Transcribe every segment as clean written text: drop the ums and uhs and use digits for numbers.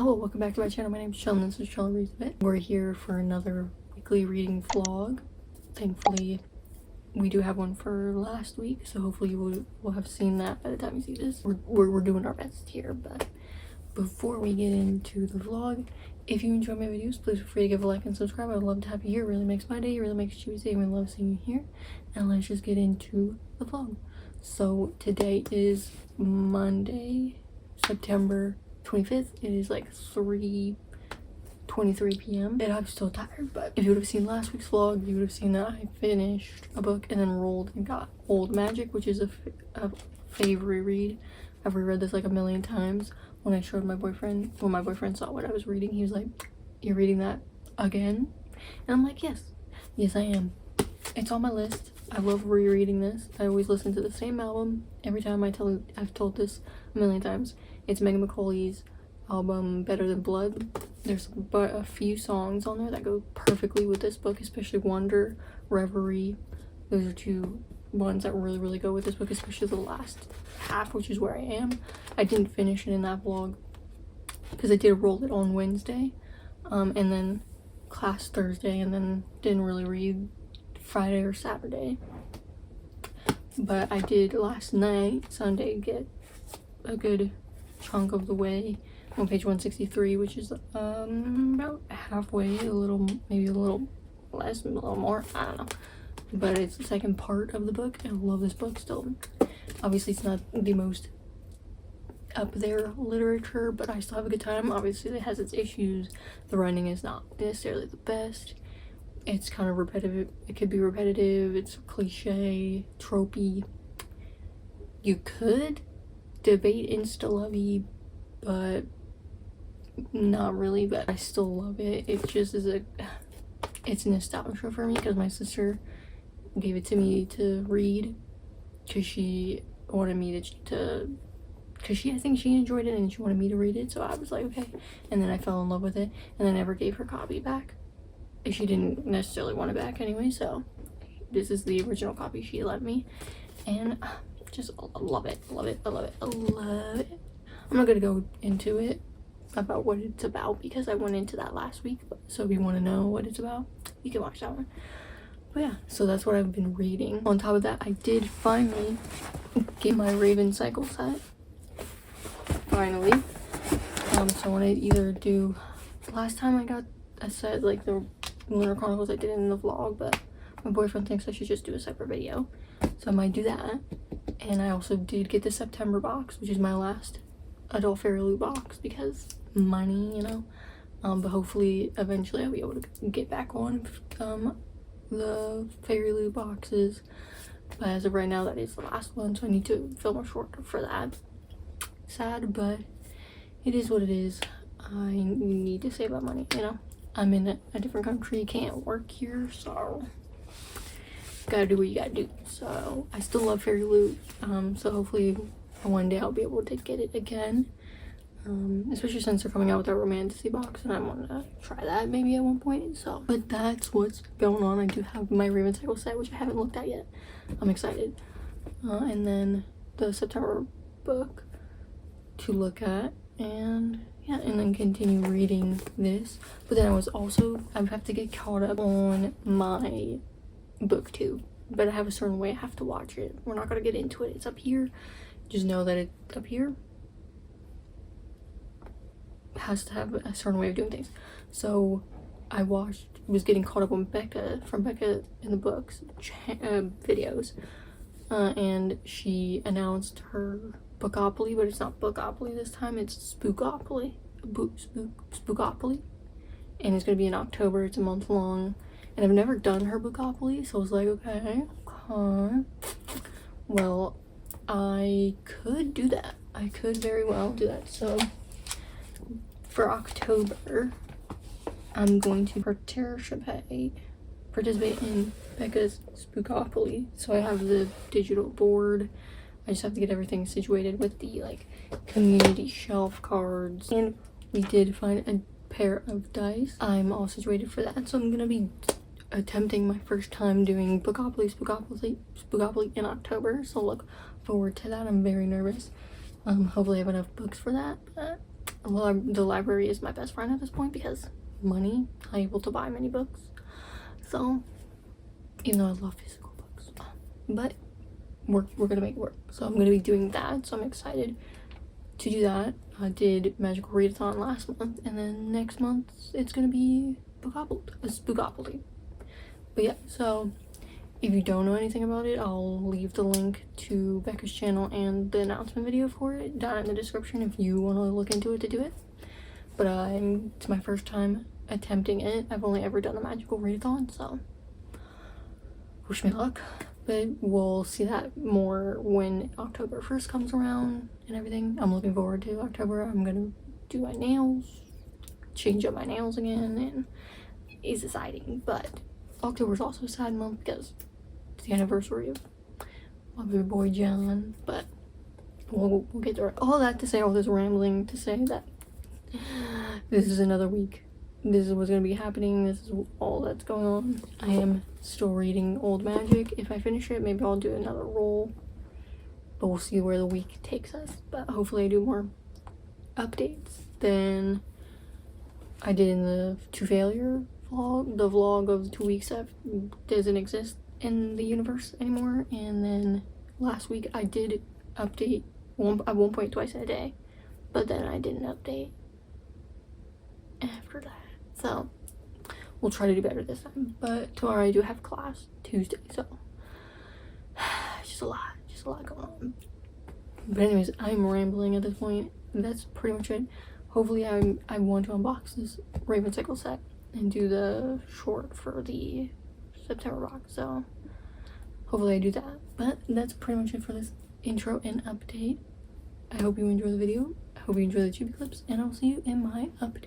Hello, welcome back to my channel. My name is Sheldon. This is Sheldon Reads a Bit. We're here for another weekly reading vlog. Thankfully, we do have one for last week, so hopefully you will have seen that by the time you see this. We're doing our best here, but before we get into the vlog, if you enjoy my videos, please feel free to give a like and subscribe. I would love to have you here. It really makes my day. It really makes Tuesday. We love seeing you here. And let's just get into the vlog. So today is Monday, September 25th. It is like 3:23 p.m. and I'm still tired, but if you would have seen last week's vlog, you would have seen that I finished a book and then rolled and got Old Magic, which is a favorite read. I've reread this like a million times. When I showed my boyfriend, when my boyfriend saw what I was reading, he was like, "You're reading that again?" And I'm like, yes I am. It's on my list. I love rereading this. I always listen to the same album every time. I've told this a million times. It's Megan McCauley's album Better Than Blood. There's but a few songs on there that go perfectly with this book, especially Wonder, Reverie. Those are two ones that really go with this book, especially the last half, which is where I am. I didn't finish it in that vlog because I did roll it on Wednesday, and then class Thursday, and then didn't really read Friday or Saturday. But I did last night, Sunday, get a good chunk of the way on page 163, which is about halfway, maybe a little less, a little more, I don't know, but it's the second part of the book. I love this book still. Obviously it's not the most up there literature, but I still have a good time. Obviously it has its issues. The writing is not necessarily the best. It's kind of repetitive. It could be repetitive. It's cliche, tropey. You could debate insta-lovey, but not really. But I still love it. It just is it's nostalgia for me because my sister gave it to me to read because she wanted me to I think she enjoyed it and she wanted me to read it, so I was like, okay. And then I fell in love with it, and I never gave her copy back. She didn't necessarily want it back anyway, so this is the original copy she lent me, and just love it. I love it. I'm not gonna go into it about what it's about because I went into that last week, so if you want to know what it's about, you can watch that one. But yeah, so that's what I've been reading. On top of that, I did finally get my Raven Cycle set. Finally. So I want to either do, last time I got a set like the Lunar Chronicles, I did it in the vlog, but my boyfriend thinks I should just do a separate video, so I might do that. And I also did get the September box, which is my last adult Fairy Loot box because money, you know. But hopefully eventually I'll be able to get back on the Fairy Loot boxes, but as of right now that is the last one, so I need to film a short for that. Sad, but it is what it is. I need to save up money, you know. I'm in a different country, can't work here, so gotta do what you gotta do. So I still love Fairy Loot, so hopefully one day I'll be able to get it again, especially since they're coming out with a Romantasy box, and I want to try that maybe at one point. So, but that's what's going on. I do have my Raven Cycle set, which I haven't looked at yet. I'm excited, and then the September book to look at, and yeah, and then continue reading this. But then I have to get caught up on my book too, but I have a certain way I have to watch it. We're not gonna get into it. It's up here. Just know that it up here has to have a certain way of doing things. So I was getting caught up on Becca from Becca in the Books videos, and she announced her Spookopoly, but it's not Bookopoly this time, it's Spookopoly. Spookopoly. And it's gonna be in October. It's a month long. And I've never done her Spookopoly, so I was like, okay. Well, I could do that. I could very well do that. So for October, I'm going to participate in Becca's Spookopoly. So I have the digital board. I just have to get everything situated with the like community shelf cards, and we did find a pair of dice. I'm all situated for that, so I'm gonna be attempting my first time doing Spookopoly in October, so look forward to that. I'm very nervous. Hopefully I have enough books for that, but well, the library is my best friend at this point because money, I'm able to buy many books. So, even though I love physical books, but we're gonna make it work. So I'm gonna be doing that. So I'm excited to do that. I did Magical Readathon last month, and then next month it's gonna be Spookopoly. But yeah, so if you don't know anything about it, I'll leave the link to Becca's channel and the announcement video for it down in the description if you want to look into it to do it. But it's my first time attempting it. I've only ever done a Magical Readathon, so wish me luck. But we'll see that more when October 1st comes around and everything. I'm looking forward to October. I'm gonna do my nails, change up my nails again, and it's exciting. But October's also a sad month because it's the anniversary of my baby boy John. But we'll get to all that to say, all this rambling to say that this is another week. This is what's gonna be happening. This is all that's going on. I am still reading Old Magic. If I finish it, maybe I'll do another roll. But we'll see where the week takes us. But hopefully I do more updates than I did in the 2 failure vlog. The vlog of the 2 weeks that doesn't exist in the universe anymore. And then last week I did update at one point twice a day. But then I didn't update after that. So we'll try to do better this time. But tomorrow I do have class, Tuesday, so it's just a lot going on. But anyways, I'm rambling at this point. That's pretty much it. Hopefully I want to unbox this Raven Cycle set and do the short for the September box. So hopefully I do that. But that's pretty much it for this intro and update. I hope you enjoy the video. I hope you enjoy the chibi clips, and I'll see you in my update.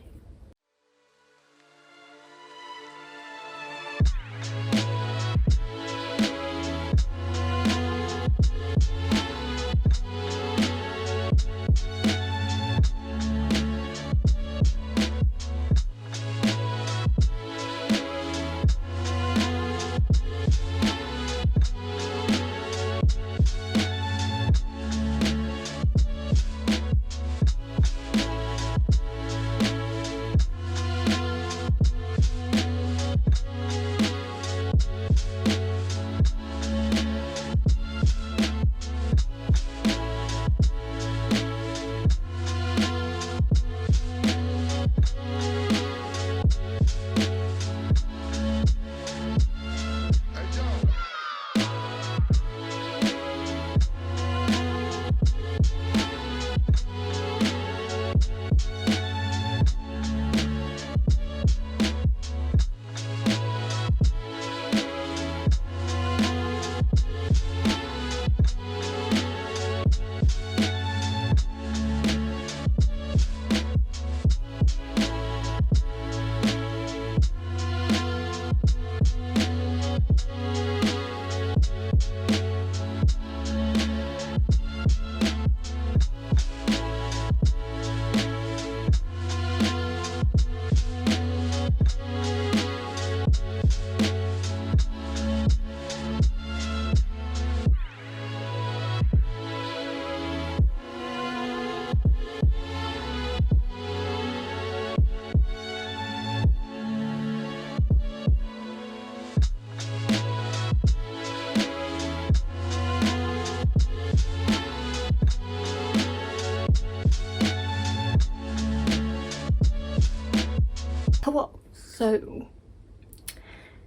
Hello. So,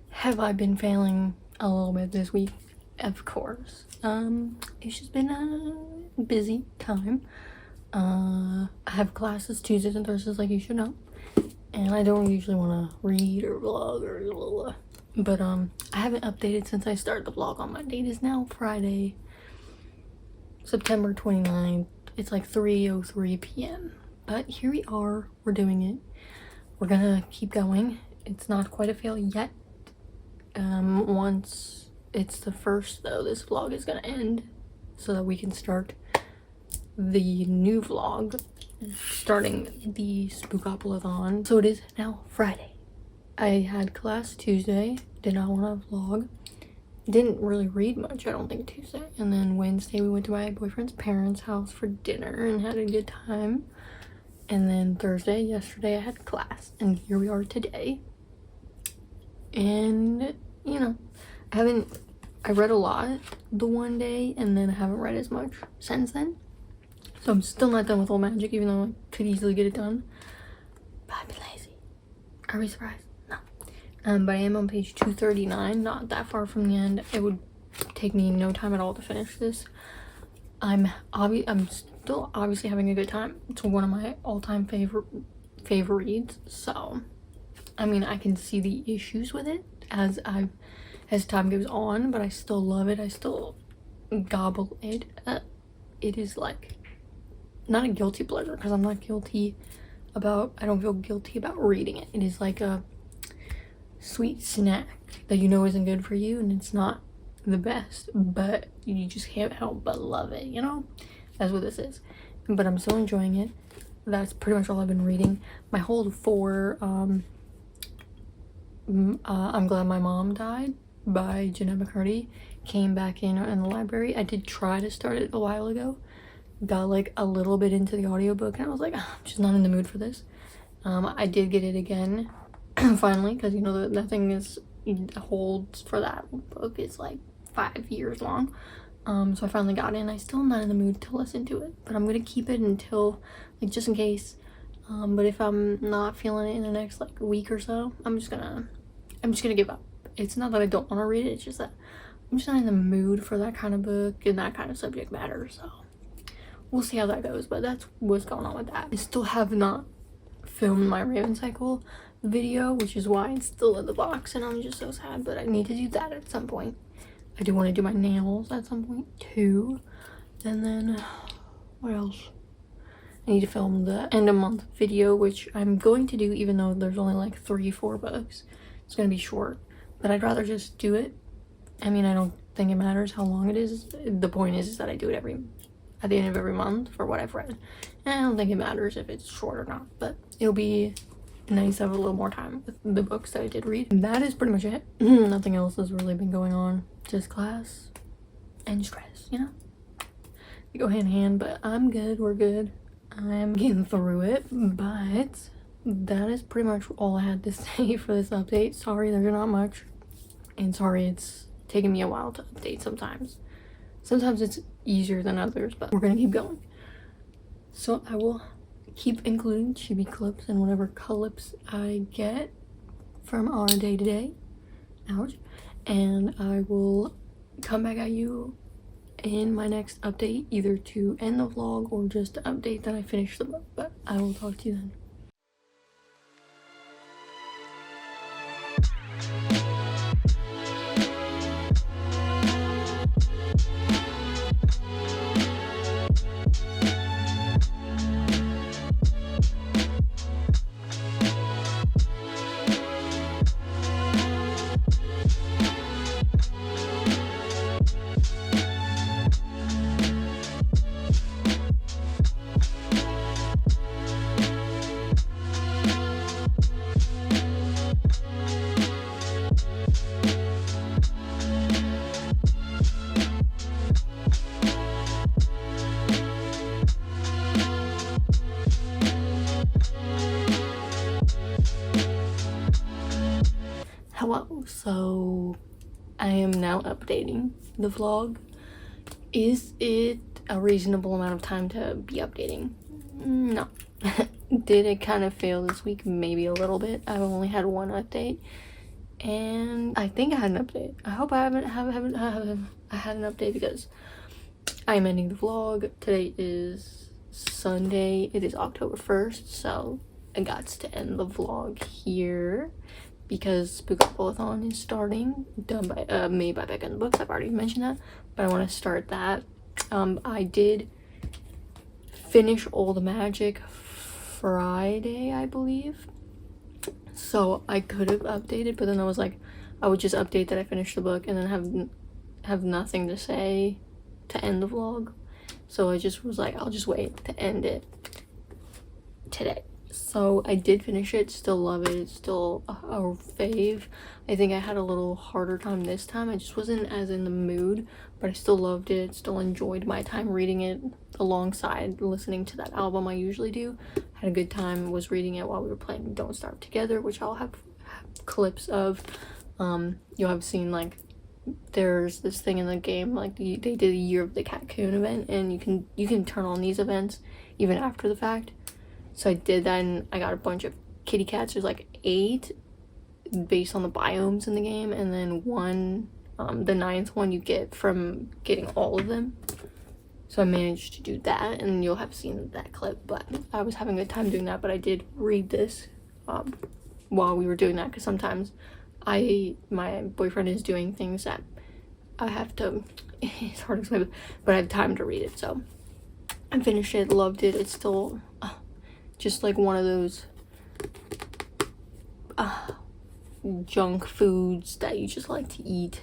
have I been failing a little bit this week? Of course. It's just been a busy time. I have classes Tuesdays and Thursdays, like you should know, and I don't usually want to read or vlog or blah, blah, blah. But I haven't updated since I started the vlog on Monday. It is now Friday, September 29th. It's like 3:03 p.m. But here we are. We're doing it. We're gonna keep going. It's not quite a fail yet. Once it's the first, though, this vlog is gonna end so that we can start the new vlog, starting the Spookopoly-thon. So it is now Friday. I had class Tuesday, did not want to vlog. Didn't really read much, I don't think, Tuesday. And then Wednesday we went to my boyfriend's parents' house for dinner and had a good time. And then Thursday, yesterday, I had class. And here we are today. And, you know, I read a lot the one day, and then I haven't read as much since then. So I'm still not done with Old Magic, even though I could easily get it done. But I'd be lazy. Are we surprised? No. But I am on page 239, not that far from the end. It would take me no time at all to finish this. I'm still obviously having a good time. It's one of my all-time favorite reads. So, I mean, I can see the issues with it as time goes on, but I still love it. I still gobble it. It is like not a guilty pleasure, because I'm not guilty about, I don't feel guilty about reading it. It is like a sweet snack that you know isn't good for you, and it's not the best, but you just can't help but love it, you know? That's what this is. But I'm still enjoying it. That's pretty much all I've been reading. My hold for I'm Glad My Mom Died by Jeanette McCurdy came back in the library. I did try to start it a while ago. Got like a little bit into the audiobook, and I was like, I'm just not in the mood for this. I did get it again finally, because you know that thing is holds for that book is like 5 years long. So I finally got it, and I still am not in the mood to listen to it, but I'm gonna keep it until, like, just in case. But if I'm not feeling it in the next like week or so, I'm just gonna give up. It's not that I don't want to read it, it's just that I'm just not in the mood for that kind of book and that kind of subject matter. So we'll see how that goes, but that's what's going on with that. I still have not filmed my Raven Cycle video, which is why it's still in the box, and I'm just so sad, but I need to do that at some point. I do want to do my nails at some point too. And then what else? I need to film the end of month video, which I'm going to do, even though there's only like 3-4 books. It's gonna be short, but I'd rather just do it. I mean, I don't think it matters how long it is. The point is that I do it at the end of every month for what I've read. And I don't think it matters if it's short or not, but it'll be nice to have a little more time with the books that I did read. And that is pretty much it. Nothing else has really been going on. Just class and stress, you know? They go hand in hand, but I'm good. We're good. I'm getting through it, but that is pretty much all I had to say for this update. Sorry there's not much, and sorry it's taking me a while to update sometimes. Sometimes it's easier than others, but we're gonna keep going. So I will keep including chibi clips and whatever clips I get from our day-to-day. Ouch. And I will come back at you in my next update, either to end the vlog or just to update that I finished the book. But I will talk to you then. Hello, so I am now updating the vlog. Is it a reasonable amount of time to be updating? No. Did it kind of fail this week? Maybe a little bit. I've only had one update, and I think I had an update. I hope I had an update, because I'm ending the vlog. Today is Sunday. It is October 1st, so I got to end the vlog here because Spookopoly is starting, done by made by Becca in the books. I've already mentioned that, but I want to start that. I did finish all the magic Friday, I believe, so I could have updated, but then I was like, I would just update that I finished the book and then have nothing to say to end the vlog. So I just was like, I'll just wait to end it today. So I did finish it, still love it, it's still a fave. I think I had a little harder time this time. I just wasn't as in the mood, but I still loved it, still enjoyed my time reading it alongside listening to that album I usually do. Had a good time, was reading it while we were playing Don't Starve Together, which I'll have clips of. You'll have seen, like, there's this thing in the game, like they did a Year of the Cocoon event, and you can turn on these events even after the fact. So I did that, and I got a bunch of kitty cats. There's like 8 based on the biomes in the game, and then one, the 9th one you get from getting all of them. So I managed to do that, and you'll have seen that clip, but I was having a good time doing that. But I did read this while we were doing that, because sometimes my boyfriend is doing things that I have to, it's hard to explain, but I have time to read it. So I finished it, loved it. It's still just like one of those junk foods that you just like to eat,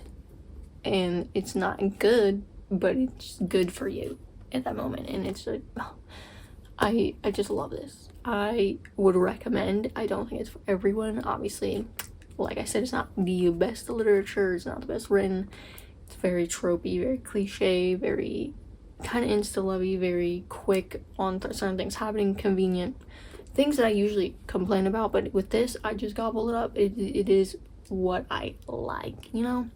and it's not good, but it's good for you at that moment. And it's like, I just love this. I would recommend. I don't think it's for everyone, obviously. Like I said, it's not the best literature, it's not the best written, it's very tropey, very cliche, very kind of insta-lovey, very quick on certain things happening, convenient, things that I usually complain about. But with this, I just gobble it up. It is what I like, you know?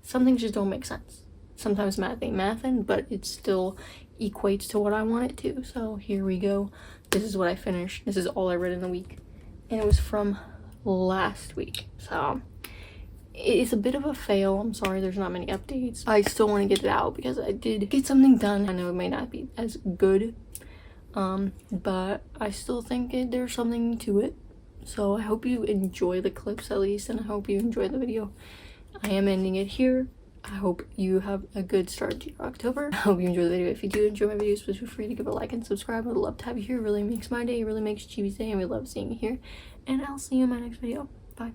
Some things just don't make sense. Sometimes math ain't mathin', but it still equates to what I want it to. So here we go. This is what I finished. This is all I read in a week, and it was from last week. So it's a bit of a fail. I'm sorry there's not many updates. I still want to get it out because I did get something done. I know it may not be as good, but I still think there's something to it. So I hope you enjoy the clips at least, and I hope you enjoy the video. I am ending it here. I hope you have a good start to your October. I hope you enjoy the video. If you do enjoy my videos, please feel free to give a like and subscribe. I would love to have you here. It really makes my day. It really makes Chibi's day, and we love seeing you here. And I'll see you in my next video. Bye.